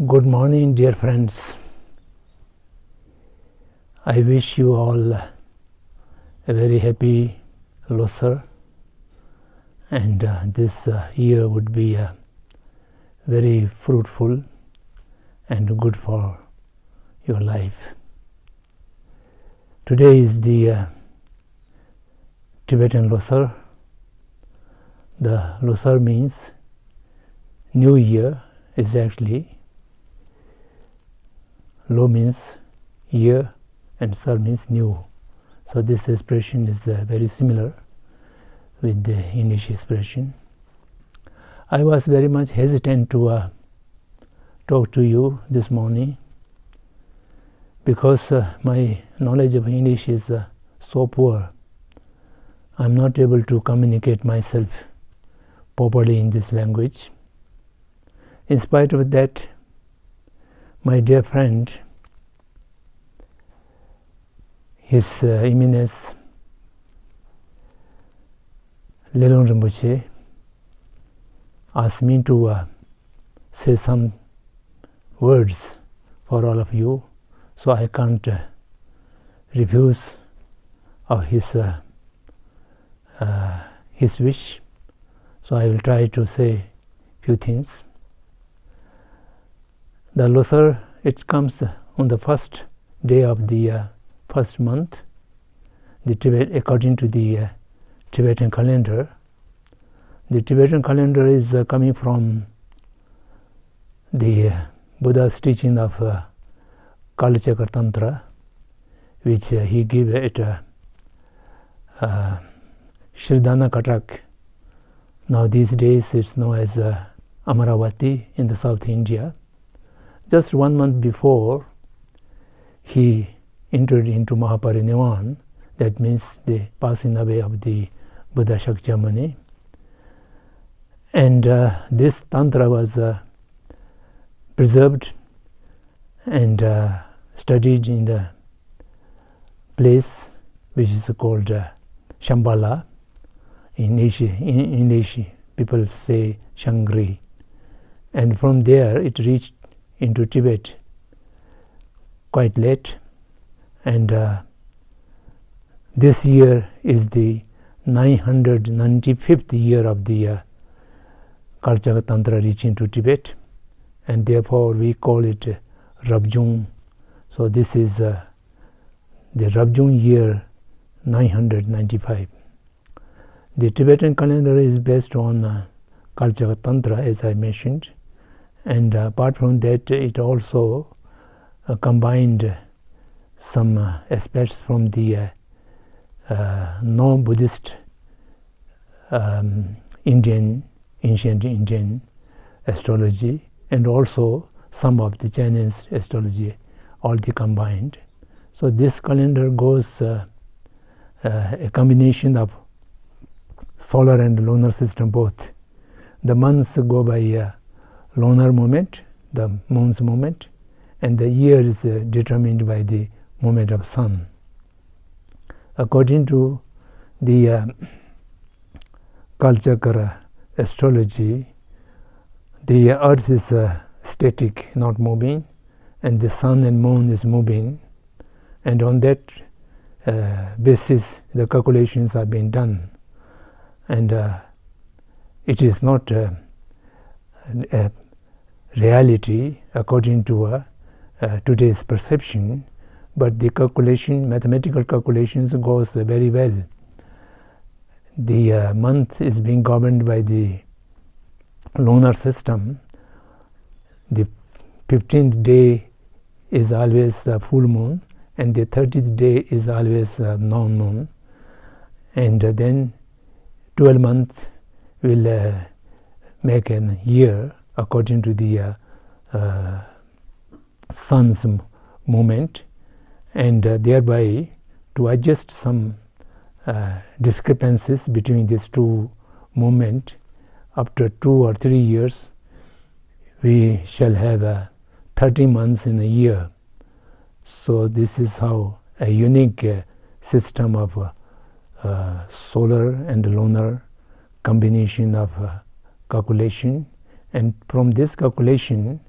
Good morning, dear friends. I wish you all a very happy Losar, and this year would be very fruitful and good for your life. Today is the Tibetan Losar. The Losar means New Year. Exactly. Lo means year and Sar means new. So this expression is very similar with the English expression. I was very much hesitant to talk to you this morning because my knowledge of English is so poor. I am not able to communicate myself properly in this language. In spite of that, my dear friend, His Eminence Samdhong Rinpoche asked me to say some words for all of you, so I can't refuse of his wish. So I will try to say few things. The Losar, it comes on the first day of the first month, according to the Tibetan calendar. The Tibetan calendar is coming from the Buddha's teaching of Kalachakra Tantra, which he gave at Shridhana Katak. Now these days it's known as Amaravati in the South India. Just 1 month before, he entered into Mahaparinivan. That means the passing away of the Buddha Shakyamuni. And this Tantra was preserved and studied in the place which is called Shambhala. In English, people say Shangri. And from there it reached into Tibet quite late, and this year is the 995th year of the Kalachakra Tantra reaching to Tibet, and therefore we call it Rabjung. So this is the Rabjung year 995. The Tibetan calendar is based on Kalachakra Tantra, as I mentioned, and apart from that, it also combined some aspects from the non-Buddhist ancient Indian astrology, and also some of the Chinese astrology, all the combined. So this calendar goes a combination of solar and lunar system both. The months go by lunar movement, the moon's movement, and the year is determined by the movement of sun. According to the Kalachakra astrology, the earth is static, not moving, and the sun and moon is moving, and on that basis the calculations are being done, and it is not a reality according to today's perception, but the mathematical calculations goes very well. The month is being governed by the lunar system. The 15th day is always a full moon, and the 30th day is always a non-moon, and then 12 months will make an year according to the sun's movement, and thereby to adjust some discrepancies between these two movements, after 2 or 3 years we shall have 30 months in a year. So this is how a unique system of solar and lunar combination of calculation, and from this calculation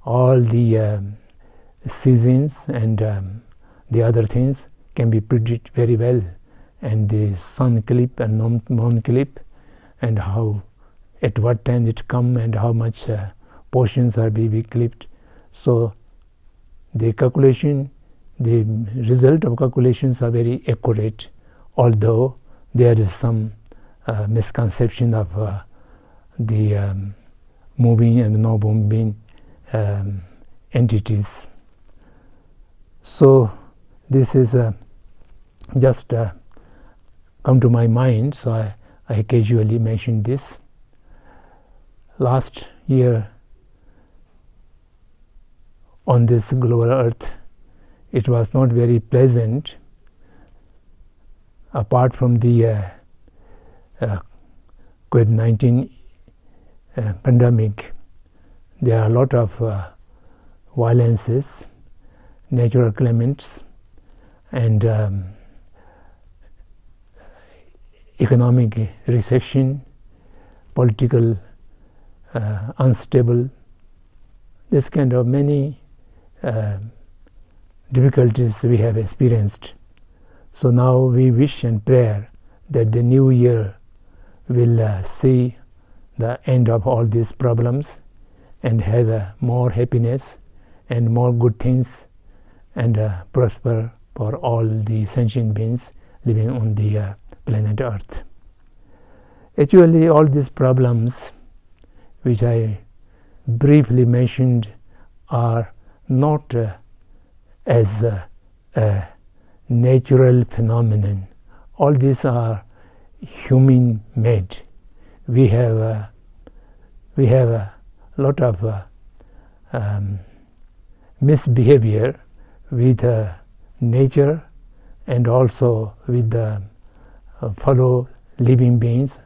all the seasons and the other things can be predicted very well, and the sun clip and moon clip, and how at what time it come and how much portions are be clipped. So the calculation, the result of calculations are very accurate, although there is some misconception of the moving and non moving entities. So this is just come to my mind, so I casually mentioned this. Last year on this global earth, it was not very pleasant. Apart from the COVID-19 pandemic, there are a lot of violences, natural calamities, and economic recession, political unstable, this kind of many difficulties we have experienced. So now we wish and pray that the new year will see the end of all these problems and have more happiness and more good things, and prosper for all the sentient beings living on the planet Earth. Actually, all these problems which I briefly mentioned are not as a natural phenomenon. All these are human made. We have a lot of misbehavior with nature and also with the fellow living beings,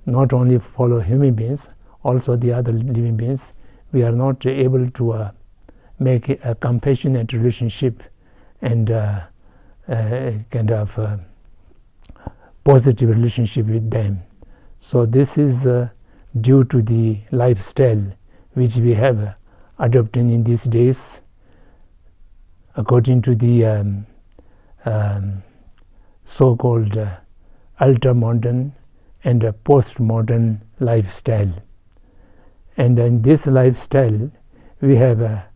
not only fellow human beings, also the other living beings. We are not able to make a compassionate relationship and kind of positive relationship with them. So this is due to the lifestyle which we have adopted in these days, according to the so-called ultra-modern and post-modern lifestyle. And in this lifestyle, we have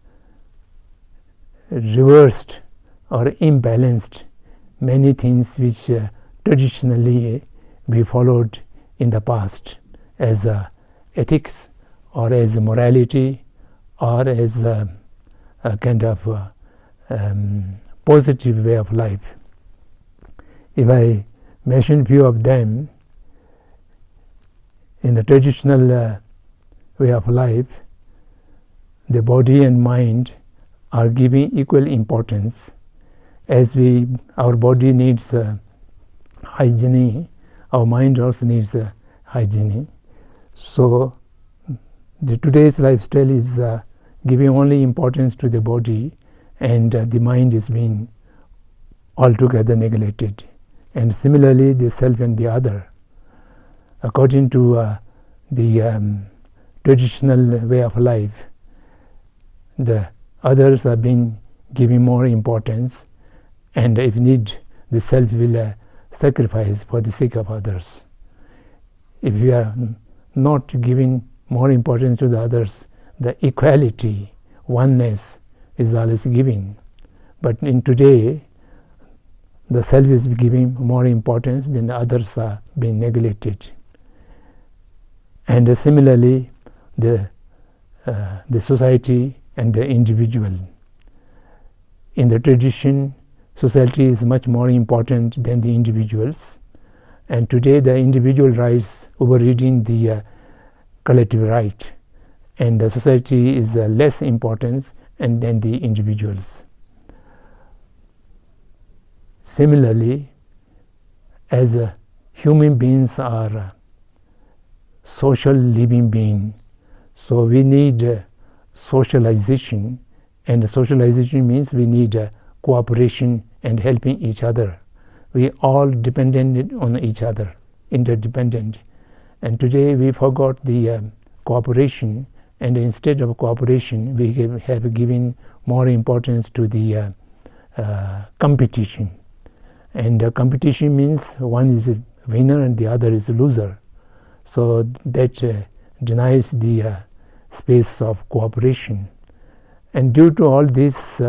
reversed or imbalanced many things which traditionally we followed in the past as ethics or as morality or as a kind of positive way of life. If I mention few of them, in the traditional way of life, the body and mind are giving equal importance. As our body needs hygiene, our mind also needs hygiene. So the today's lifestyle is giving only importance to the body, and the mind is being altogether neglected. And similarly, the self and the other. According to the traditional way of life, the others have been giving more importance, and if need, the self will sacrifice for the sake of others. If we are not giving more importance to the others, the equality, oneness is always given. But in today, the self is giving more importance, then the others are being neglected. And similarly, the society and the individual. In the tradition, society is much more important than the individuals, and today the individual rights overriding the collective right, and the society is less important and than the individuals. Similarly, as human beings are social living beings, so we need socialization, and socialization means we need cooperation and helping each other. We all dependent on each other, interdependent. And today we forgot the cooperation and instead of cooperation, we have given more importance to the competition. And competition means one is a winner and the other is a loser. So that denies the space of cooperation. And due to all this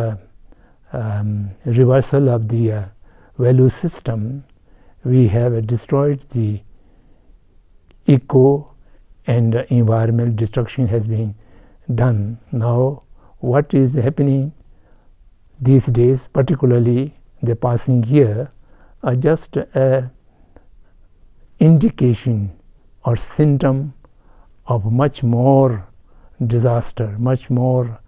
reversal of the value system, we have destroyed the eco and environmental destruction has been done. Now what is happening these days, particularly the passing year, are just an indication or symptom of much more disaster, much more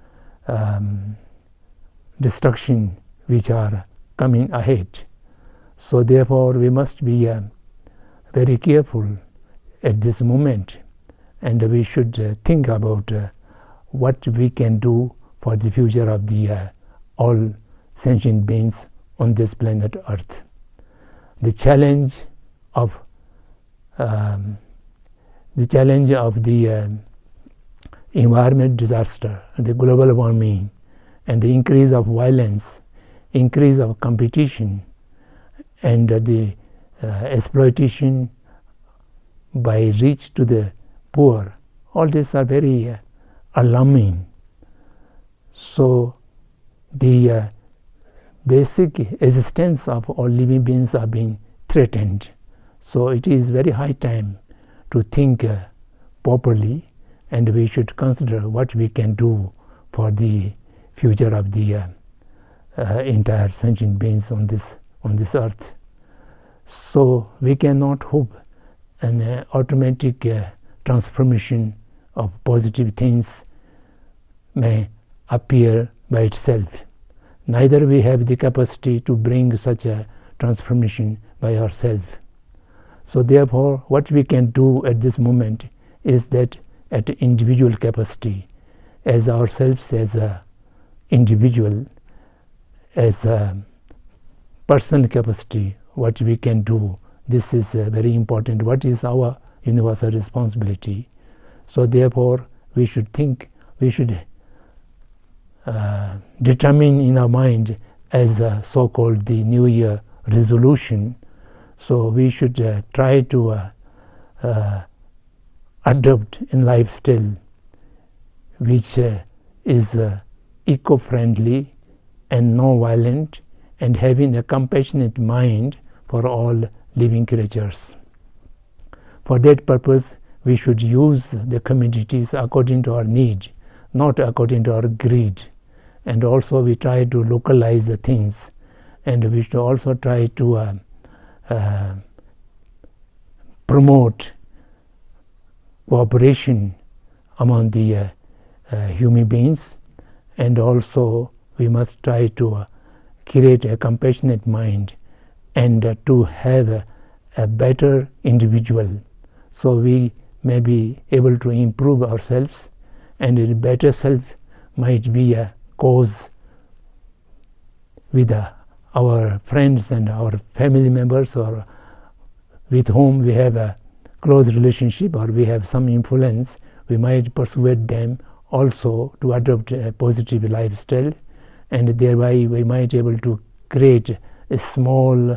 destruction which are coming ahead. So therefore we must be very careful at this moment, and we should think about what we can do for the future of the all sentient beings on this planet Earth. The challenge of the environment disaster, the global warming, and the increase of violence, increase of competition, and the exploitation by rich to the poor, all these are very alarming. So the basic existence of all living beings are being threatened. So it is very high time to think properly, and we should consider what we can do for the future of the entire sentient beings on this earth. So we cannot hope an automatic transformation of positive things may appear by itself. Neither we have the capacity to bring such a transformation by ourselves. So therefore what we can do at this moment is that at individual capacity, as ourselves as a individual, as a personal capacity, what we can do, this is very important. What is our universal responsibility? So therefore we should think, we should determine in our mind as a so-called the New Year resolution. So we should try to adopt a lifestyle which is eco-friendly and non-violent, and having a compassionate mind for all living creatures. For that purpose, we should use the commodities according to our need, not according to our greed. And also we try to localize the things, and we should also try to promote cooperation among the human beings, and also we must try to create a compassionate mind and to have a better individual, so we may be able to improve ourselves, and a better self might be a cause with our friends and our family members, or with whom we have a close relationship or we have some influence. We might persuade them also to adopt a positive lifestyle, and thereby we might be able to create a small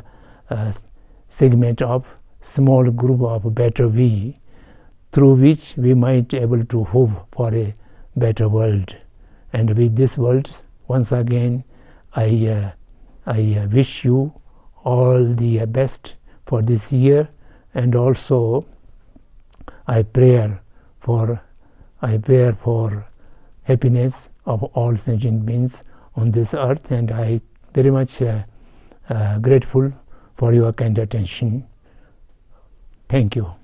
segment of small group of better we, through which we might be able to hope for a better world. And with this world, once again, I wish you all the best for this year, and also I pray for happiness of all sentient beings on this earth, and I very much grateful for your kind attention. Thank you.